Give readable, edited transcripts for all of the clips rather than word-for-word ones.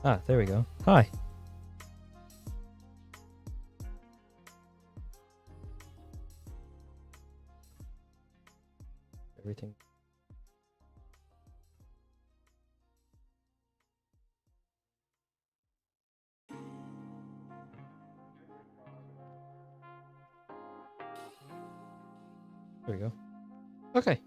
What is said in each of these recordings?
Ah, there we go. Hi. Everything. There we go. Okay.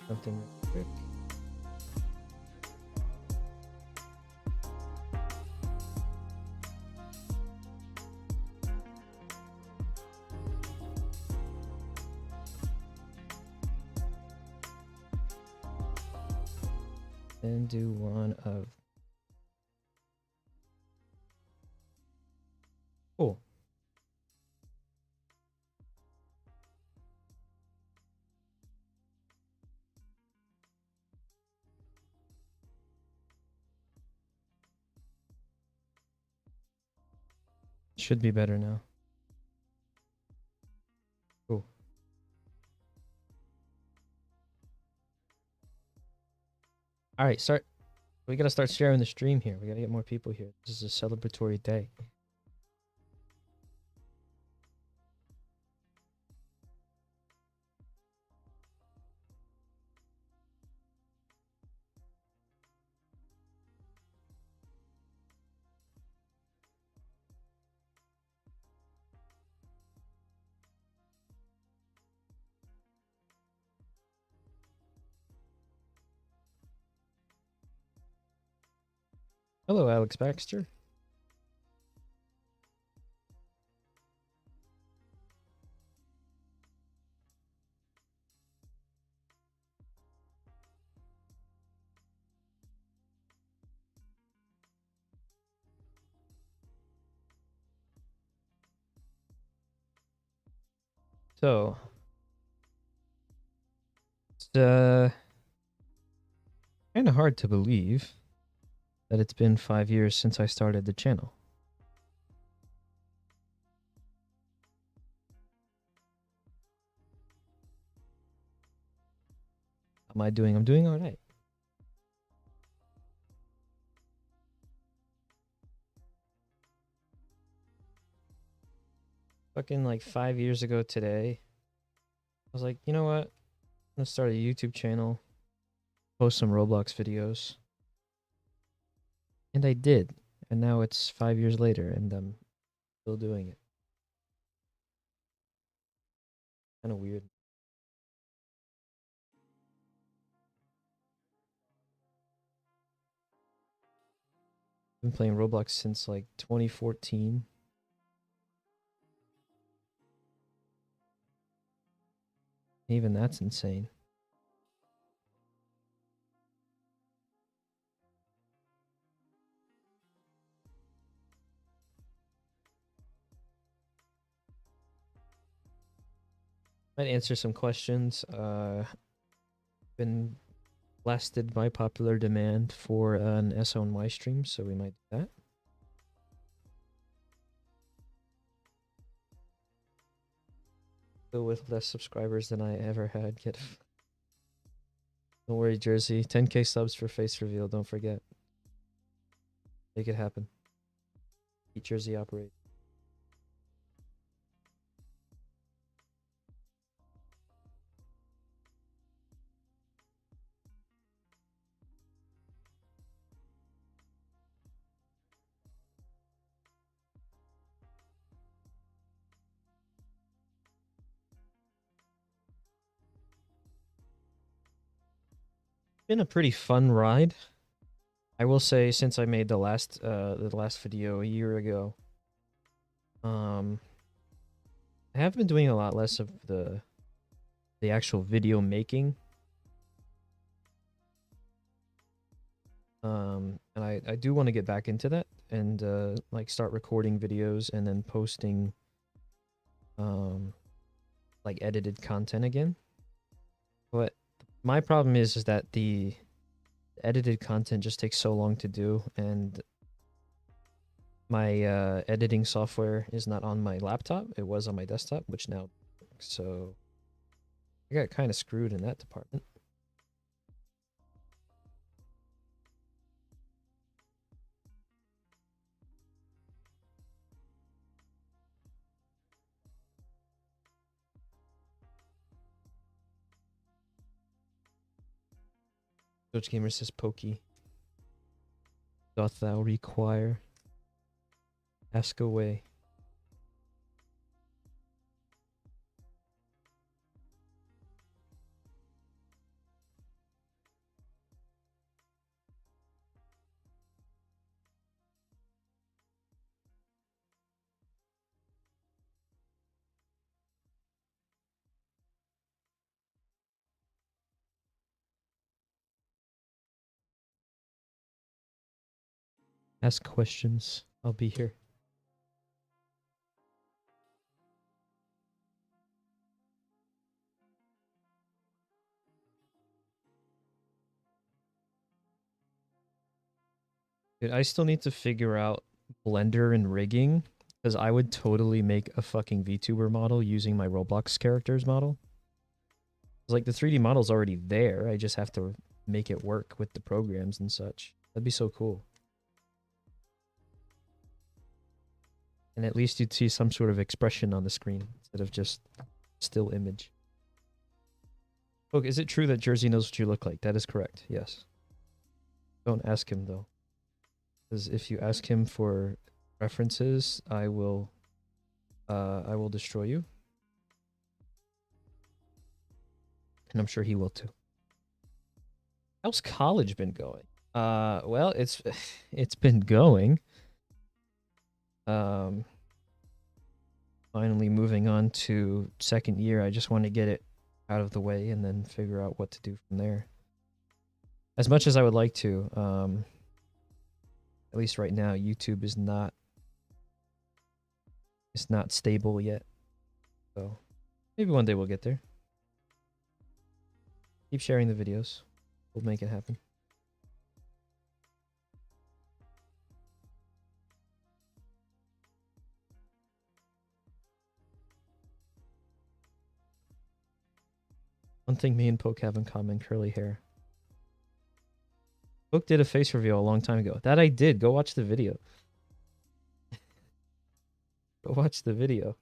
Something real quick. And do one of. Cool. Should be better now. Cool. All right, start. We gotta start sharing the stream here. We gotta get more people here. This is a celebratory day. Hello, Alex Baxter. So, it's kind of hard to believe that it's been 5 years since I started the channel. How am I doing? I'm doing all right. Fucking like 5 years ago today, I was like, you know what? I'm gonna start a YouTube channel, post some Roblox videos. And I did. And now it's 5 years later and I'm still doing it. Kind of weird. I've been playing Roblox since like 2014. Even that's insane. Might answer some questions. Been blasted by popular demand for an SONY stream, so we might do that. Still with less subscribers than I ever had. Don't worry, Jersey. 10k subs for face reveal. Don't forget. Make it happen. Keep Jersey operate. Been a pretty fun ride. I will say, since I made the last video a year ago, I have been doing a lot less of the actual video making. And I do want to get back into that and like start recording videos and then posting like edited content again. But my problem is that the edited content just takes so long to do, and my editing software is not on my laptop. It was on my desktop, which now works. So I got kind of screwed in that department. Coach Gamer says, Pokey, doth thou require? Ask away. Ask questions. I'll be here. Dude, I still need to figure out Blender and rigging, because I would totally make a fucking VTuber model using my Roblox characters model. Like, the 3D model's already there. I just have to make it work with the programs and such. That'd be so cool. And at least you'd see some sort of expression on the screen instead of just still image. Look, is it true that Jersey knows what you look like? That is correct. Yes. Don't ask him though, because if you ask him for references, I will destroy you, and I'm sure he will too. How's college been going? Well, it's been going. Finally moving on to second year. I just want to get it out of the way and then figure out what to do from there. As much as I would like to, at least right now, YouTube is not stable yet. So maybe one day we'll get there. Keep sharing the videos. We'll make it happen. One thing me and Poke have in common, curly hair. Poke did a face reveal a long time ago. That I did. Go watch the video. Go watch the video.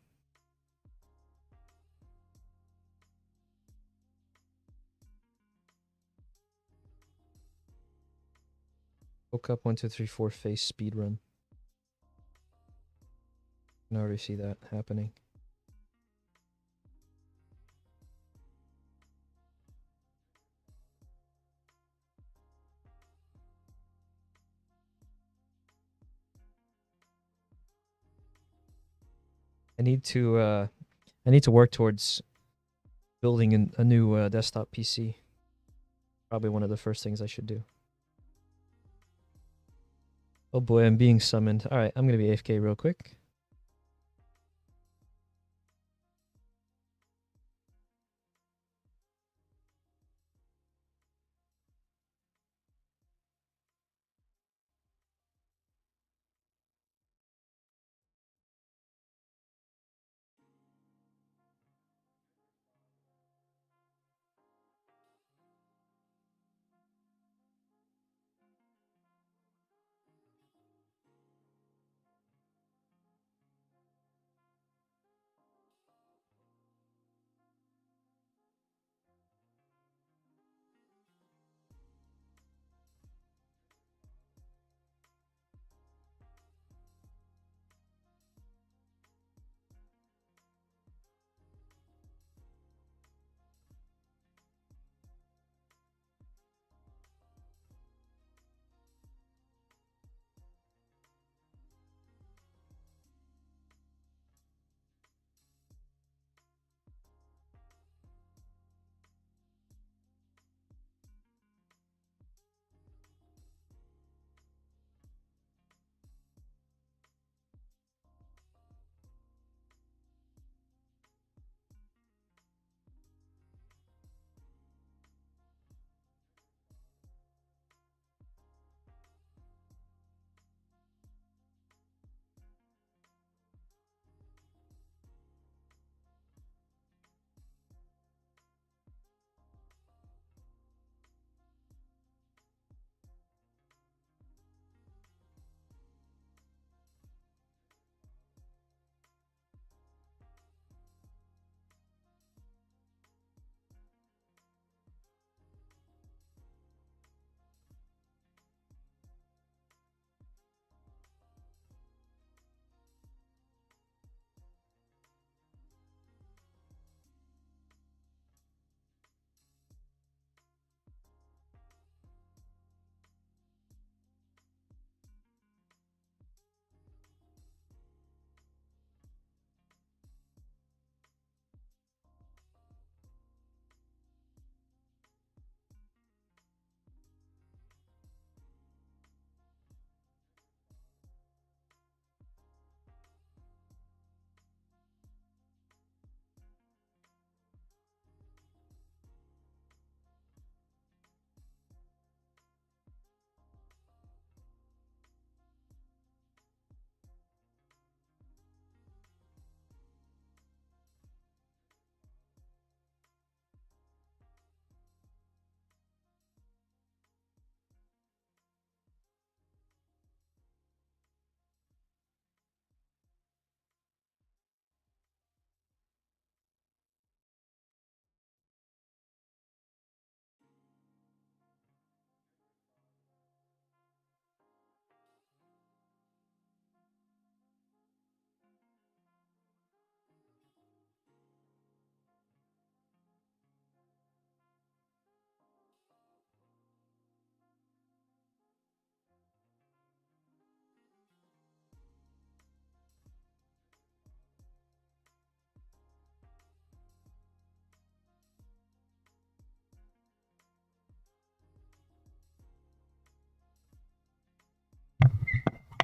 Pokecop1234 face speed run. I can already see that happening. I need to work towards building a new desktop PC. Probably one of the first things I should do. Oh boy, I'm being summoned. All right, I'm gonna be AFK real quick.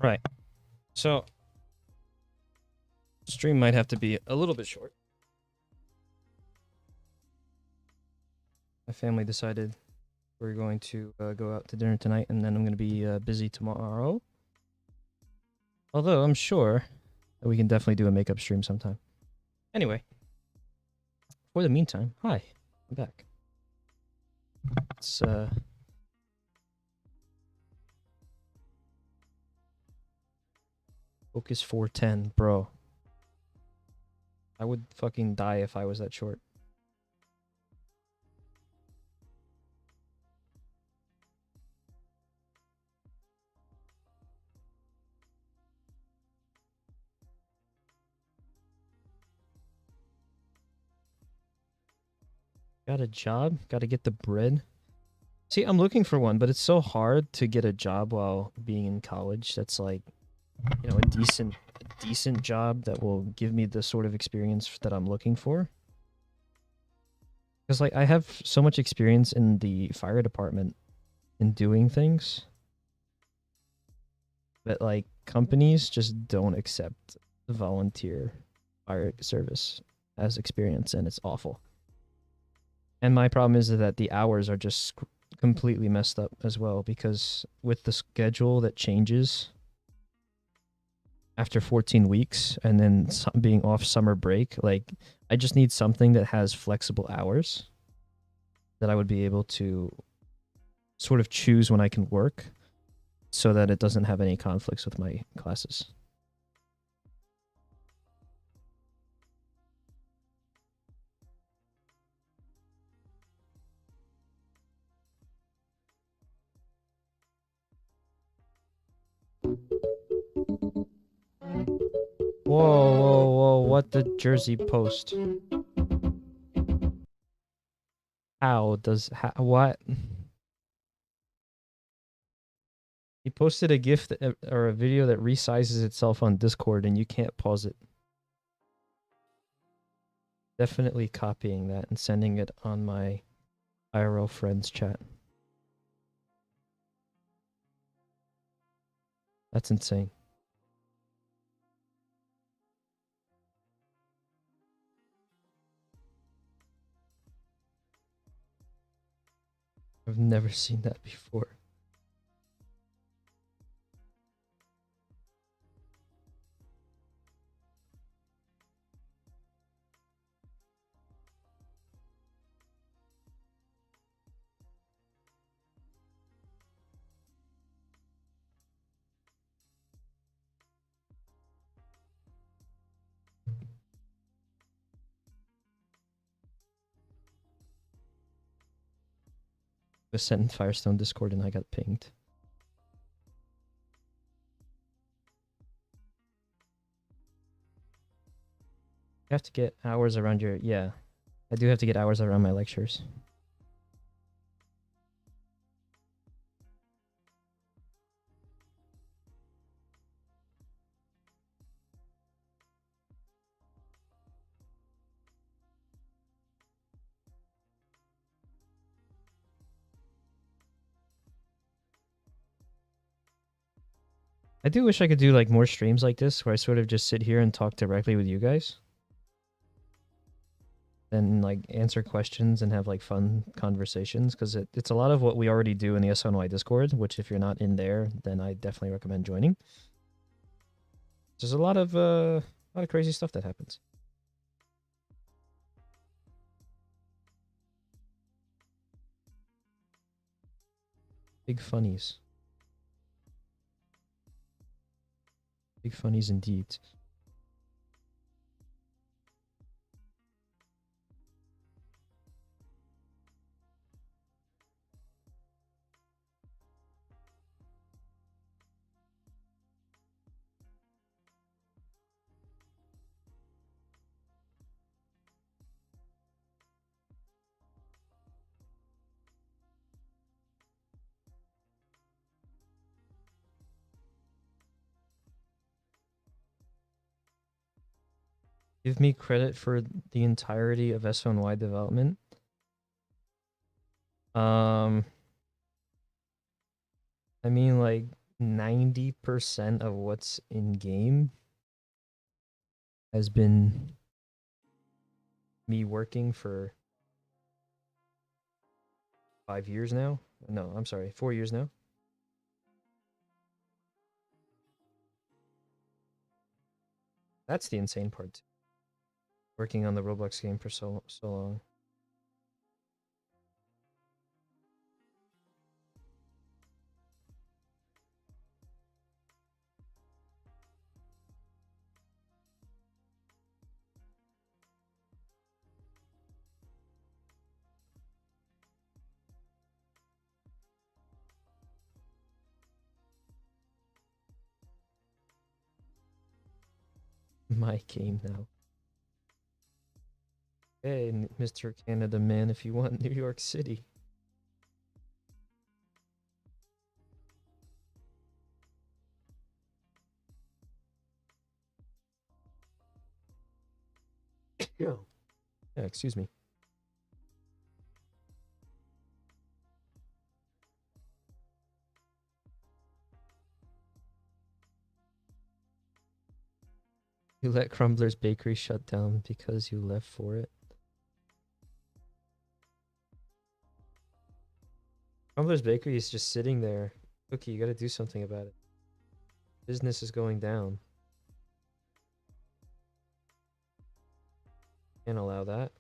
Right. So, stream might have to be a little bit short. My family decided we're going to go out to dinner tonight, and then I'm going to be busy tomorrow. Although I'm sure that we can definitely do a makeup stream sometime. Anyway, for the meantime, hi, I'm back. It's Focus 410, bro. I would fucking die if I was that short. Got a job? Got to get the bread? See, I'm looking for one, but it's so hard to get a job while being in college. That's like, you know, a decent job that will give me the sort of experience that I'm looking for. Because like I have so much experience in the fire department in doing things, but like companies just don't accept the volunteer fire service as experience, and it's awful. And my problem is that the hours are just completely messed up as well, because with the schedule that changes after 14 weeks and then being off summer break, like I just need something that has flexible hours that I would be able to sort of choose when I can work so that it doesn't have any conflicts with my classes. Whoa, what the Jersey Post? What? He posted a GIF or a video that resizes itself on Discord and you can't pause it. Definitely copying that and sending it on my IRL friends chat. That's insane. I've never seen that before. I was sent in Firestone Discord and I got pinged. You have to get hours around your... Yeah, I do have to get hours around my lectures. I do wish I could do like more streams like this where I sort of just sit here and talk directly with you guys. And like answer questions and have like fun conversations, because it's a lot of what we already do in the SNY Discord, which if you're not in there, then I definitely recommend joining. There's a lot of crazy stuff that happens. Big funnies. Big funnies indeed. Give me credit for the entirety of SNY development. I mean, like, 90% of what's in game has been me working for 5 years now. No, I'm sorry, 4 years now. That's the insane part. Working on the Roblox game for so long. My game now. Hey, Mr. Canada Man, if you want New York City. Yeah, excuse me. You let Crumbler's Bakery shut down because you left for it. Crumbler's Bakery is just sitting there. Cookie, you gotta do something about it. Business is going down. Can't allow that.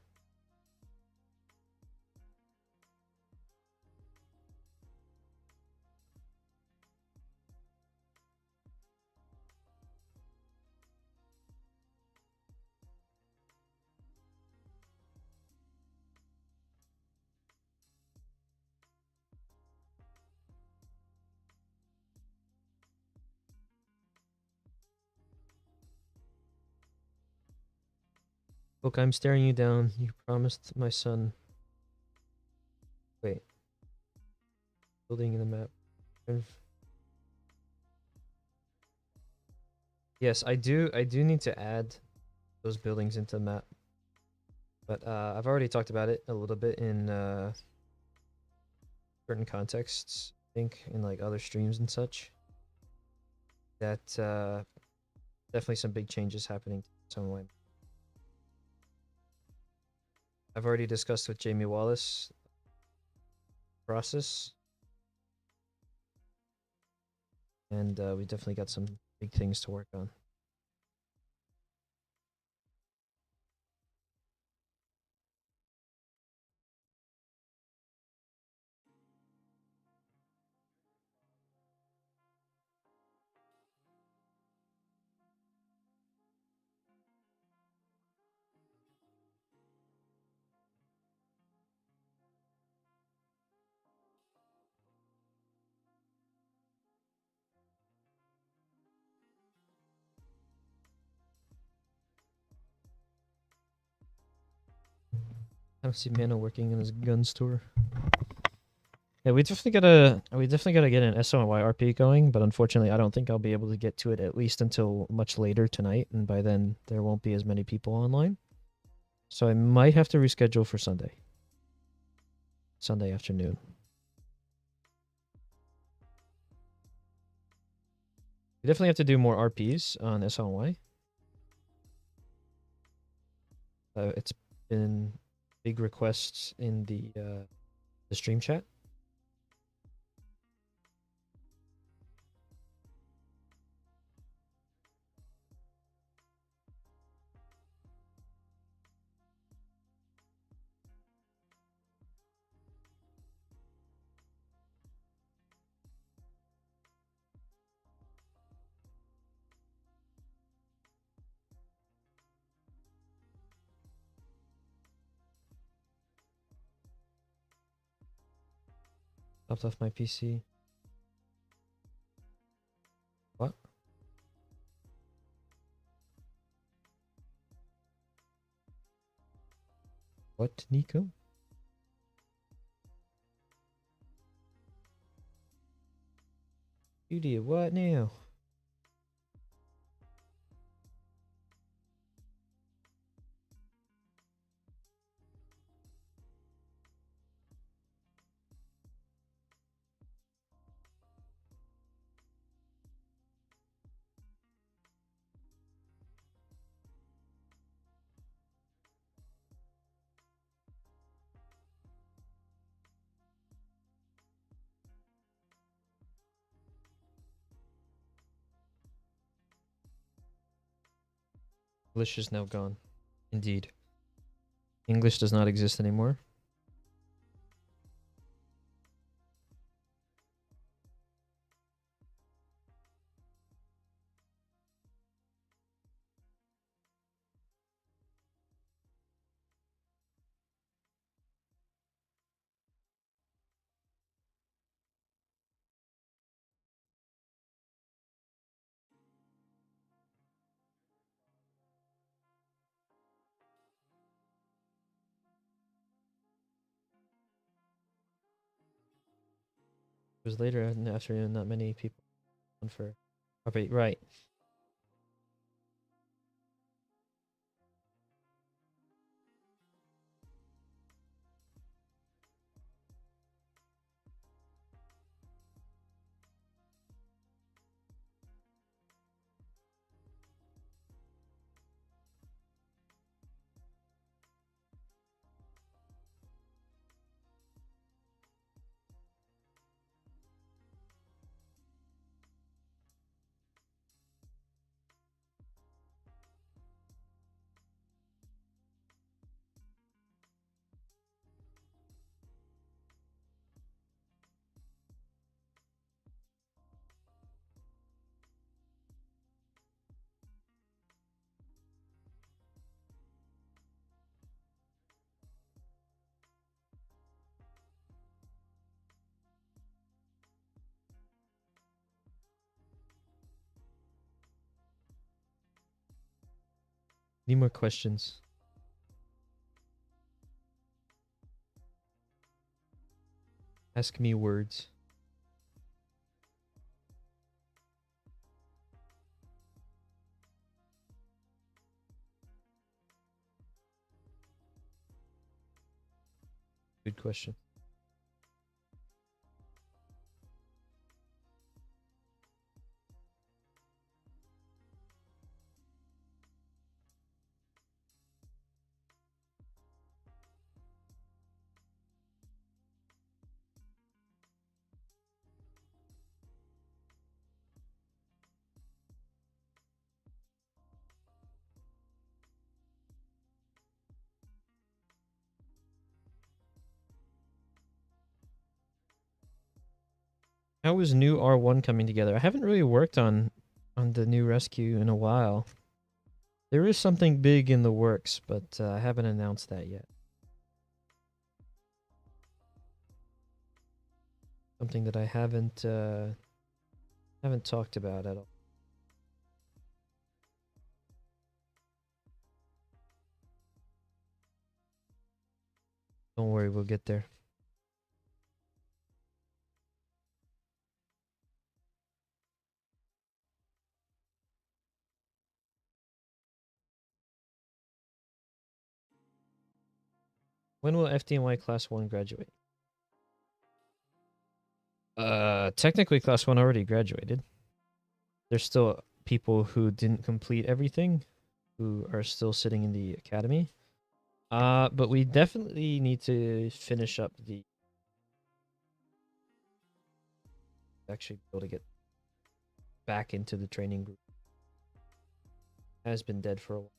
Look, I'm staring you down. You promised my son. Wait. Building in the map. Yes, I do need to add those buildings into the map. But I've already talked about it a little bit in certain contexts, I think, in like other streams and such. That definitely some big changes happening somewhere. I've already discussed with Jamie Wallace process. And we definitely got some big things to work on. I don't see Mano working in his gun store. Yeah, we definitely gotta get an SONY RP going, but unfortunately I don't think I'll be able to get to it at least until much later tonight, and by then there won't be as many people online. So I might have to reschedule for Sunday. Sunday afternoon. We definitely have to do more RPs on SONY. It's been big requests in the stream chat. Popped off my PC. What? What, Nico? You did what now? English is now gone. Indeed. English does not exist anymore. It was later in the afternoon, not many people on for property. Right. Any more questions? Ask me words. Good question. How is new R1 coming together? I haven't really worked on the new rescue in a while. There is something big in the works, but I haven't announced that yet. Something that I haven't talked about at all. Don't worry, we'll get there. When will FDNY Class 1 graduate? Technically Class 1 already graduated. There's still people who didn't complete everything, who are still sitting in the academy. But we definitely need to finish up the... Actually be able to get back into the training group. Has been dead for a while.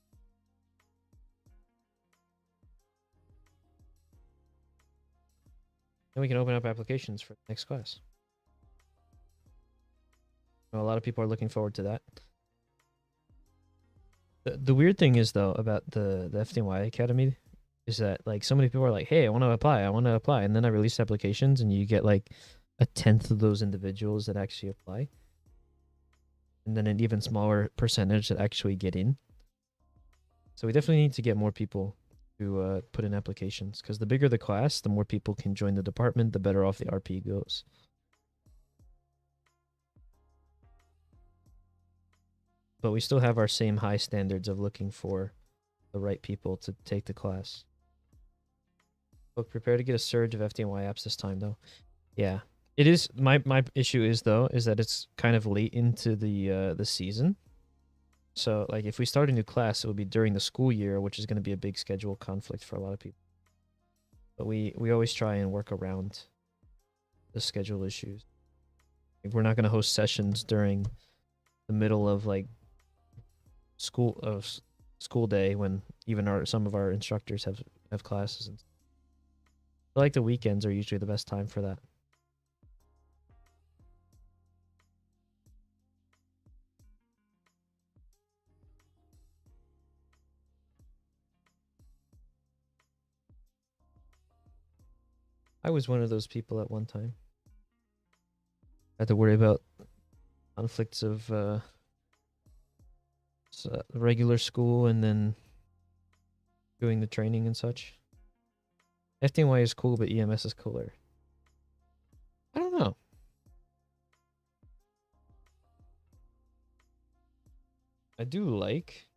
Then we can open up applications for next class. A lot of people are looking forward to that. The weird thing is, though, about the FDNY Academy is that, like, so many people are like, hey, I want to apply. And then I release applications and you get, like, 1/10 of those individuals that actually apply. And then an even smaller percentage that actually get in. So we definitely need to get more people to put in applications, because the bigger the class, the more people can join the department, the better off the RP goes. But we still have our same high standards of looking for the right people to take the class. Look, prepare to get a surge of FDNY apps this time, though. Yeah, it is. My issue is, though, is that it's kind of late into the season. So, like, if we start a new class, it will be during the school year, which is going to be a big schedule conflict for a lot of people. But we always try and work around the schedule issues. Like, we're not going to host sessions during the middle of, like, school of school day when even some of our instructors have classes. And I like the weekends are usually the best time for that. I was one of those people at one time. Had to worry about conflicts of regular school and then doing the training and such. FDNY is cool, but EMS is cooler. I don't know. I do like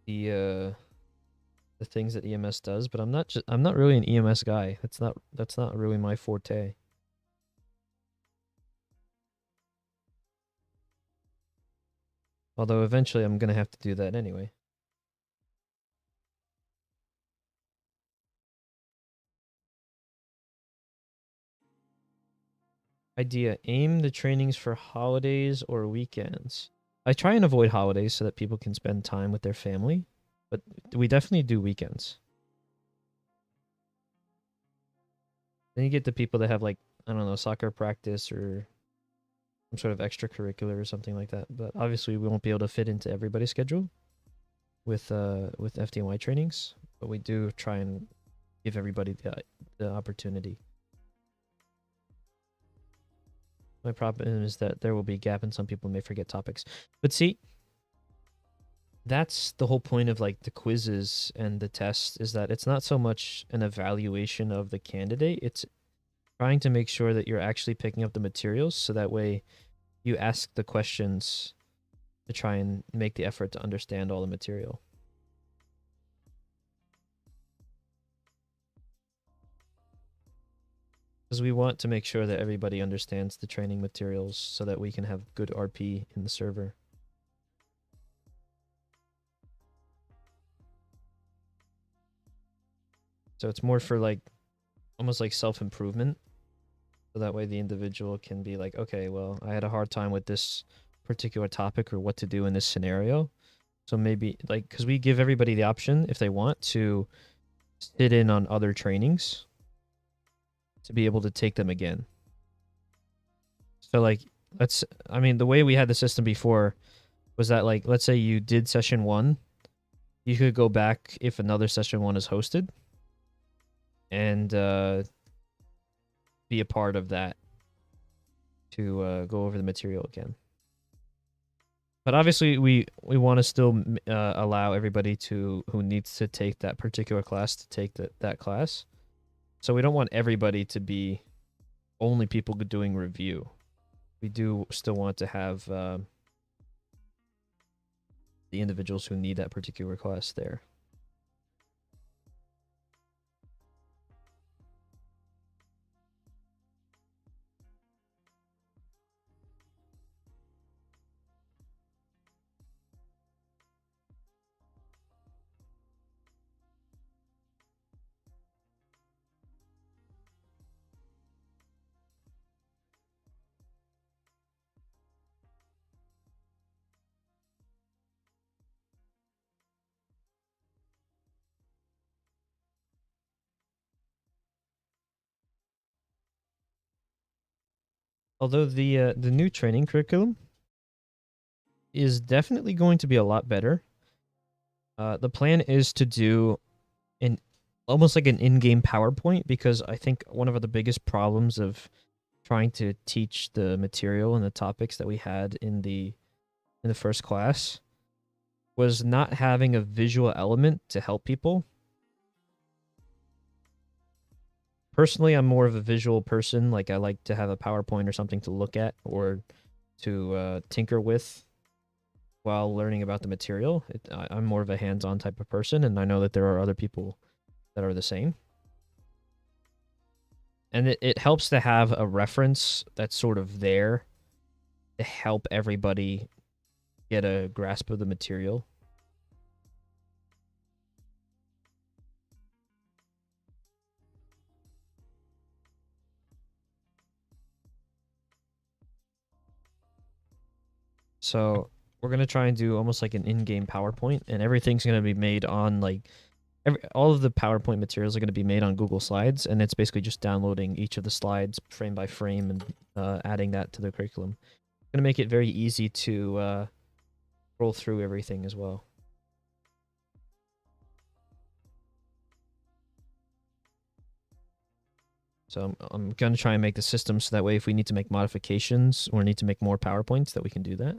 the things that EMS does, but I'm not really an EMS guy. That's not really my forte. Although eventually I'm gonna have to do that anyway. Idea: aim the trainings for holidays or weekends. I try and avoid holidays so that people can spend time with their family, but we definitely do weekends. Then you get the people that have like, I don't know, soccer practice or some sort of extracurricular or something like that. But obviously we won't be able to fit into everybody's schedule with FDNY trainings, but we do try and give everybody the opportunity. My problem is that there will be a gap and some people may forget topics. But see, that's the whole point of like the quizzes and the tests, is that it's not so much an evaluation of the candidate, it's trying to make sure that you're actually picking up the materials so that way you ask the questions to try and make the effort to understand all the material. Because we want to make sure that everybody understands the training materials so that we can have good RP in the server. So it's more for like almost like self-improvement. So that way the individual can be like, okay, well, I had a hard time with this particular topic or what to do in this scenario. So maybe like, because we give everybody the option if they want to sit in on other trainings to be able to take them again. So like, I mean, the way we had the system before was that like, let's say you did session 1, you could go back if another session 1 is hosted and be a part of that to go over the material again. But obviously, we want to still allow everybody who needs to take that particular class to take that class. So we don't want everybody to be only people doing review. We do still want to have the individuals who need that particular class there. Although the new training curriculum is definitely going to be a lot better. The plan is to do an almost like an in-game PowerPoint, because I think one of the biggest problems of trying to teach the material and the topics that we had in the first class was not having a visual element to help people. Personally, I'm more of a visual person. Like, I like to have a PowerPoint or something to look at or to tinker with while learning about the material. I'm more of a hands-on type of person, and I know that there are other people that are the same. And it helps to have a reference that's sort of there to help everybody get a grasp of the material. So we're gonna try and do almost like an in-game PowerPoint, and everything's gonna be made on like all of the PowerPoint materials are gonna be made on Google Slides, and it's basically just downloading each of the slides frame by frame and adding that to the curriculum. It's gonna make it very easy to roll through everything as well. So I'm going to try and make the system so that way if we need to make modifications or need to make more PowerPoints that we can do that.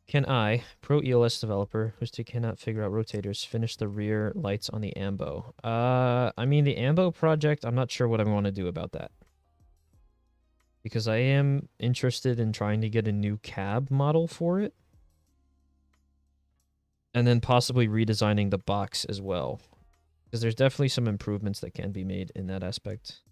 Can I, pro ELS developer, who still cannot figure out rotators, finish the rear lights on the AMBO? I mean, the AMBO project, I'm not sure what I want to do about that. Because I am interested in trying to get a new cab model for it. And then possibly redesigning the box as well. Because there's definitely some improvements that can be made in that aspect.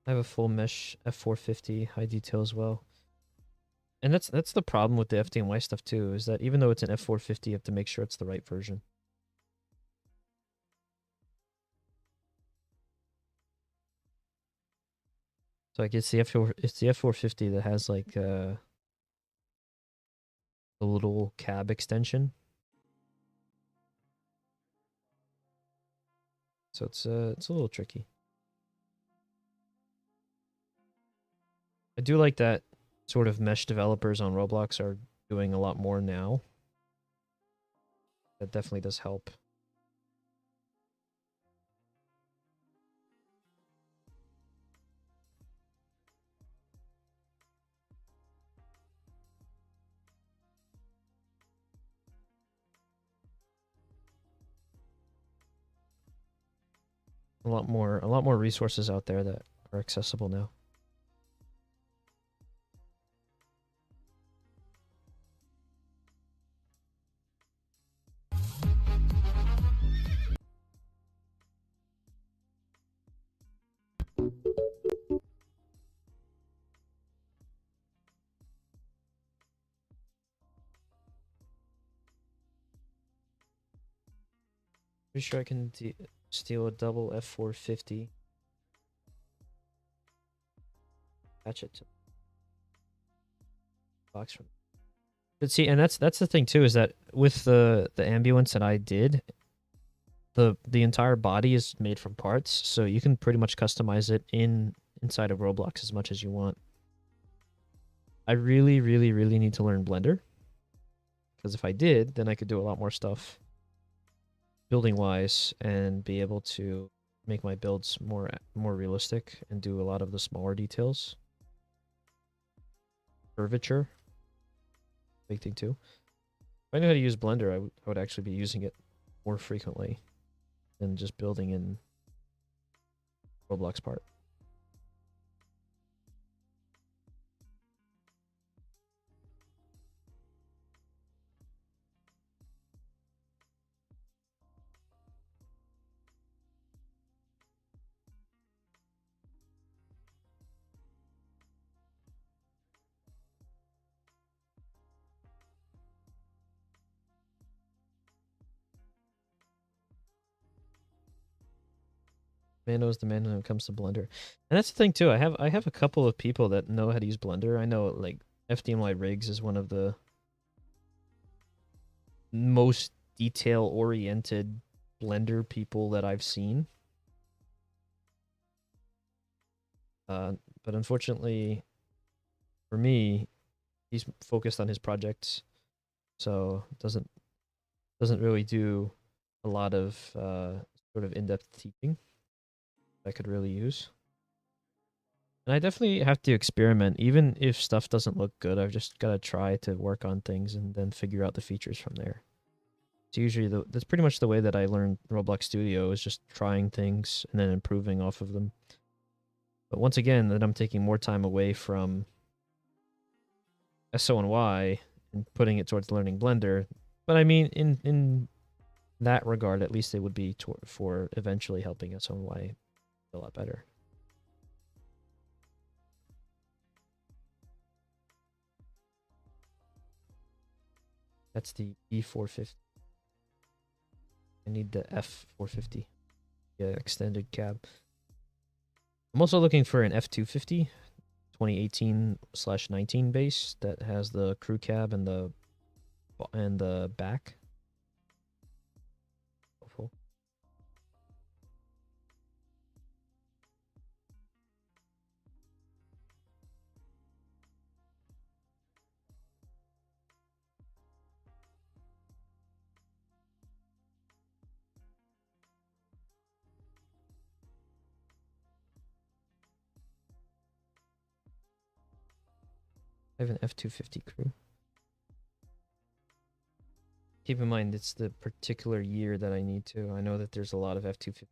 I have a full mesh F450 high detail as well. And that's the problem with the FDNY stuff too, is that even though it's an F450, you have to make sure it's the right version. So like it's the F450 that has like a little cab extension. So it's a little tricky. I do like that sort of mesh developers on Roblox are doing a lot more now. That definitely does help. A lot more resources out there that are accessible now. Pretty sure I can steal a double F450. Attach it to the box from. But see, and that's the thing too, is that with the ambulance that I did, the entire body is made from parts, so you can pretty much customize it inside of Roblox as much as you want. I really, really, really need to learn Blender, because if I did, then I could do a lot more stuff building wise and be able to make my builds more realistic and do a lot of the smaller details. Curvature, big thing too. If I knew how to use Blender, I would actually be using it more frequently than just building in Roblox part. Man knows the man when it comes to Blender. And that's the thing too. I have a couple of people that know how to use Blender. I know like FDMY Riggs is one of the most detail-oriented Blender people that I've seen. But unfortunately, for me, he's focused on his projects, so doesn't really do a lot of sort of in-depth teaching I could really use. And I definitely have to experiment. Even if stuff doesn't look good, I've just got to try to work on things and then figure out the features from there. It's usually that's pretty much the way that I learned Roblox Studio, is just trying things and then improving off of them. But once again, then I'm taking more time away from SO&Y and putting it towards learning Blender. But I mean, in that regard, at least it would be for eventually helping SO&Y a lot better. That's the E450. I need the F450. Yeah, extended cab. I'm also looking for an F250 2018/19 base that has the crew cab and the back. Hopeful. I have an F250 crew. Keep in mind, it's the particular year that I need to. I know that there's a lot of F250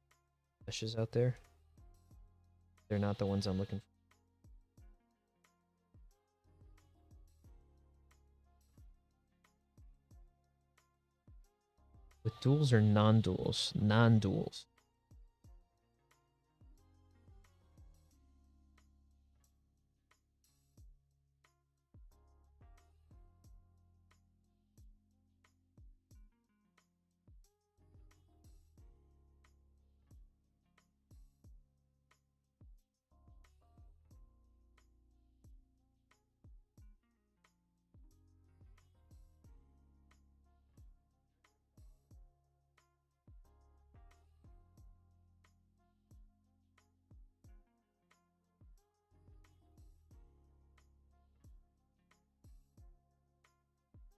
meshes out there. They're not the ones I'm looking for. With duals or non-duals? Non-duals.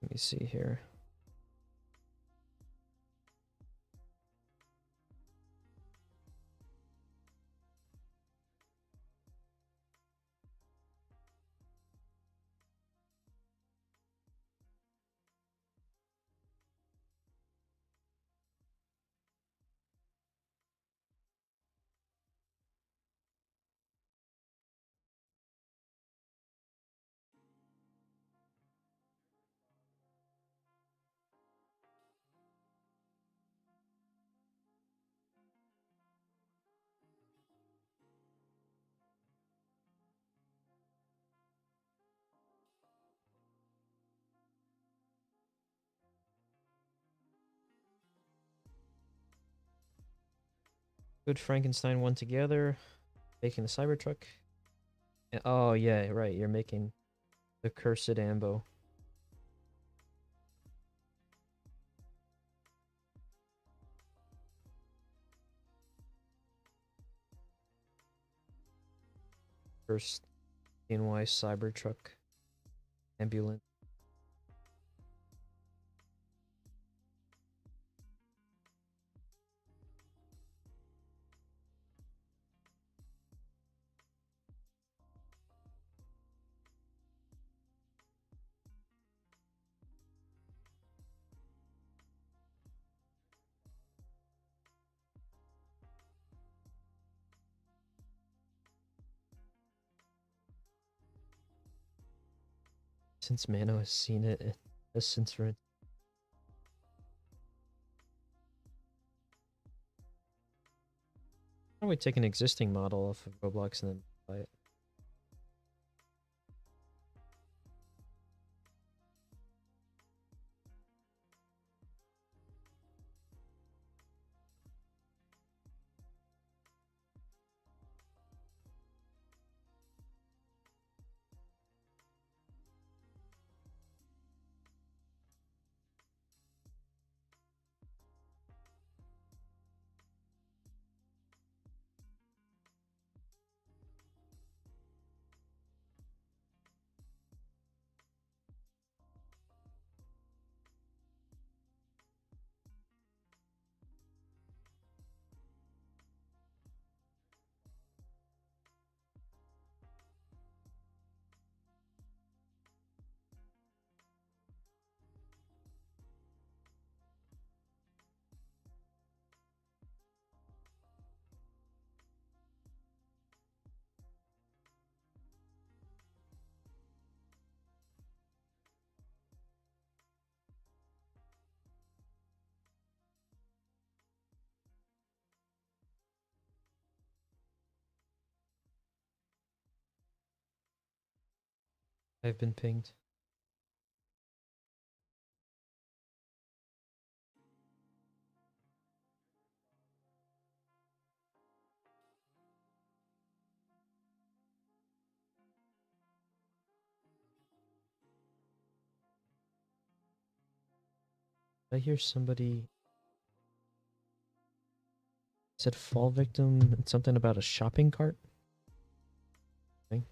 Let me see here. Good Frankenstein one together. Making the Cybertruck. Oh, yeah, right. You're making the Cursed Ambo. First NY Cybertruck ambulance. Since Mano has seen it, it has since read. Why don't we take an existing model off of Roblox and then buy it? I've been pinged. I hear somebody said fall victim and something about a shopping cart. Okay.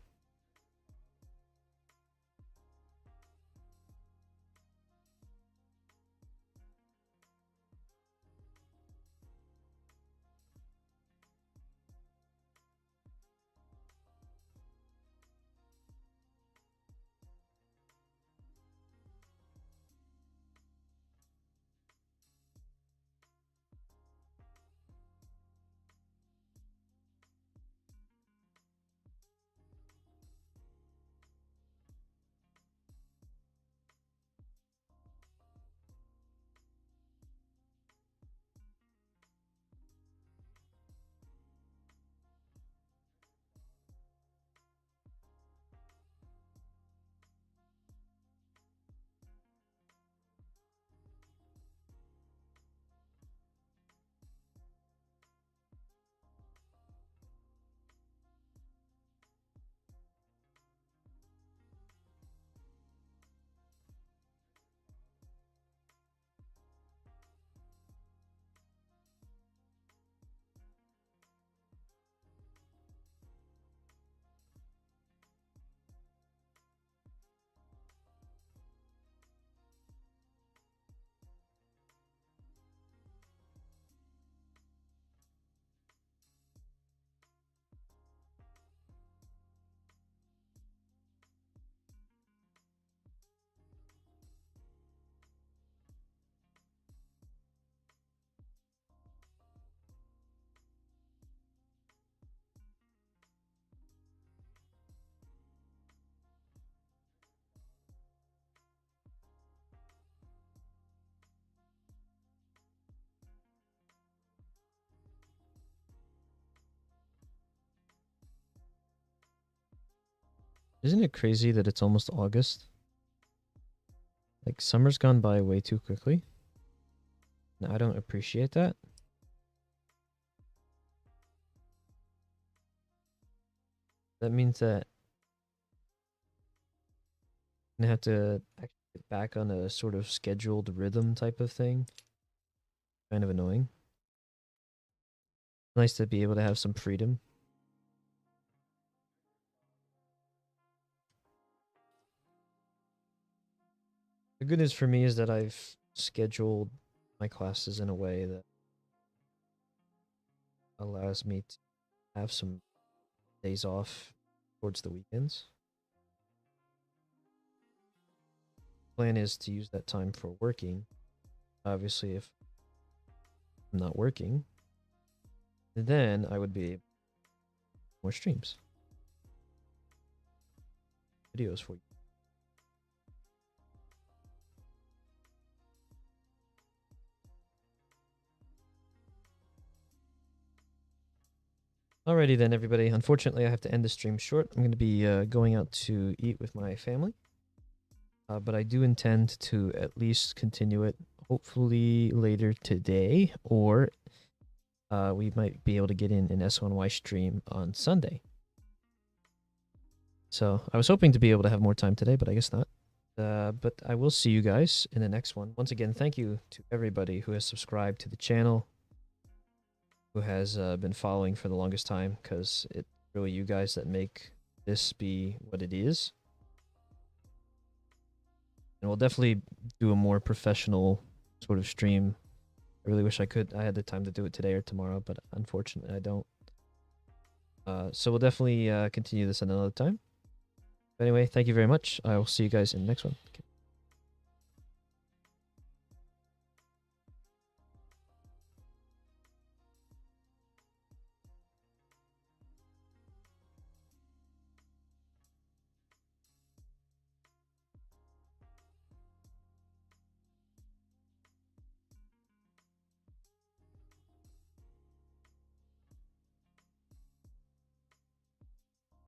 Isn't it crazy that it's almost August? Like, summer's gone by way too quickly. And I don't appreciate that. That means that I'm gonna have to actually get back on a sort of scheduled rhythm type of thing. Kind of annoying. Nice to be able to have some freedom. The good news for me is that I've scheduled my classes in a way that allows me to have some days off towards the weekends. Plan is to use that time for working. Obviously, if I'm not working, then I would be more streams, videos for you. Alrighty then, everybody. Unfortunately, I have to end the stream short. I'm going to be going out to eat with my family. But I do intend to at least continue it, hopefully later today, or we might be able to get in an S1Y stream on Sunday. So I was hoping to be able to have more time today, but I guess not. But I will see you guys in the next one. Once again, thank you to everybody who has subscribed to the channel, who has been following for the longest time, because it's really you guys that make this be what it is. And we'll definitely do a more professional sort of stream. I really wish I had the time to do it today or tomorrow, but unfortunately I don't. So we'll definitely continue this another time. But anyway, thank you very much. I will see you guys in the next one. Okay.